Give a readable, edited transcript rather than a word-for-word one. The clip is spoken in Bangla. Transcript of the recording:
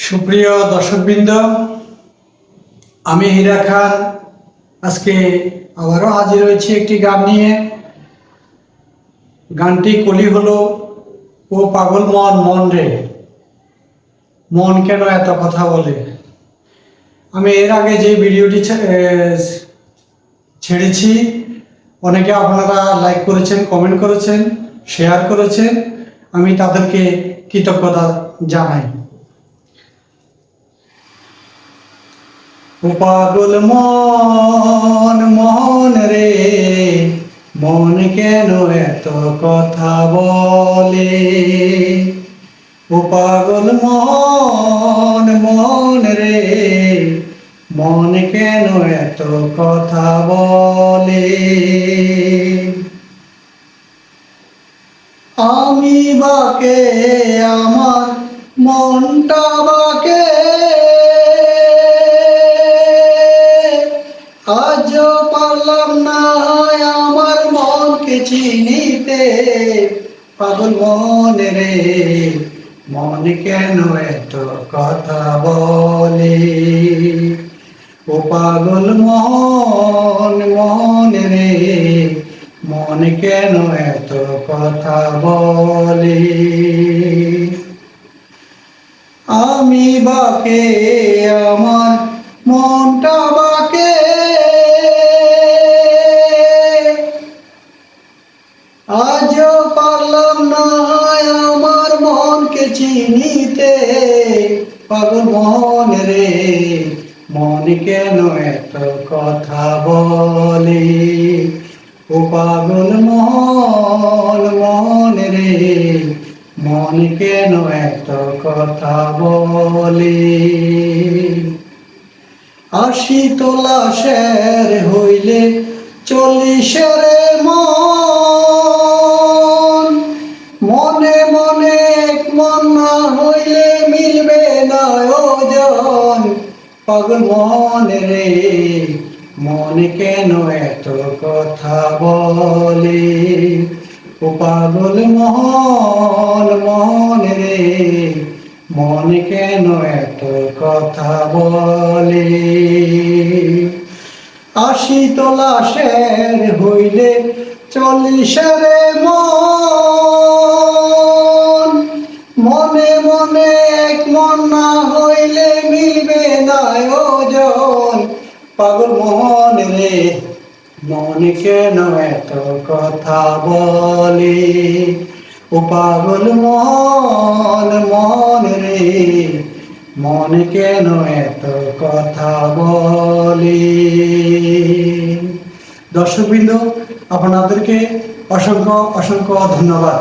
সুপ্রিয় দর্শকবৃন্দ, আমি হীরা খান আজকে আবারও হাজির হয়েছি একটি গান নিয়ে। গানটি কলি হলো, ও পাগল মন মন রে, মন কেন এত কথা বলে। আমি এর আগে যে ভিডিওটি ছেড়েছি, অনেকে আপনারা লাইক করেছেন, কমেন্ট করেছেন, শেয়ার করেছেন, আমি তাদেরকে কৃতজ্ঞতা জানাই। ও পাগল মন মন রে, মন কেন এত কথা বলে। ও পাগল মন মন রে, মন কেন এত কথা বলে। আমি বাকে আমার মনটা বাকে, আজও পারলাম না আমার মনকে চিনিতে। পাগল মন রে, মন কেন এত কথা বলে। ও পাগল মন মন রে, মন কেন এত কথা বলে। আমি বাকে আমার মনটা বাকে, আজও পারলাম না আমার মনকে চিনিতে। পাগল মন রে, মন কেন এত কথা বলে। ও পাগল মন মন রে, মন কেন এত কথা বলে। আশি তোলা শের হইলে 40 মন, মনে মনে এক মন না হইলে মিলবে না ওজন। পাগল মন রে, মন কেন এত কথা বলে। ও পাগল মন মন রে, মন কেন এত কথা বলে। আশি তোলা শের হইলে 40 মন, মনে মনে এক মন না হইলে মিলবে না ওজন। পাগল মন রে, মন কেন এত কথা বলে। ও পাগল মন মন রে, মন কেন এত কথা বলে। দর্শকবৃন্দ, আপনাদেরকে অসংখ্য অসংখ্য ধন্যবাদ।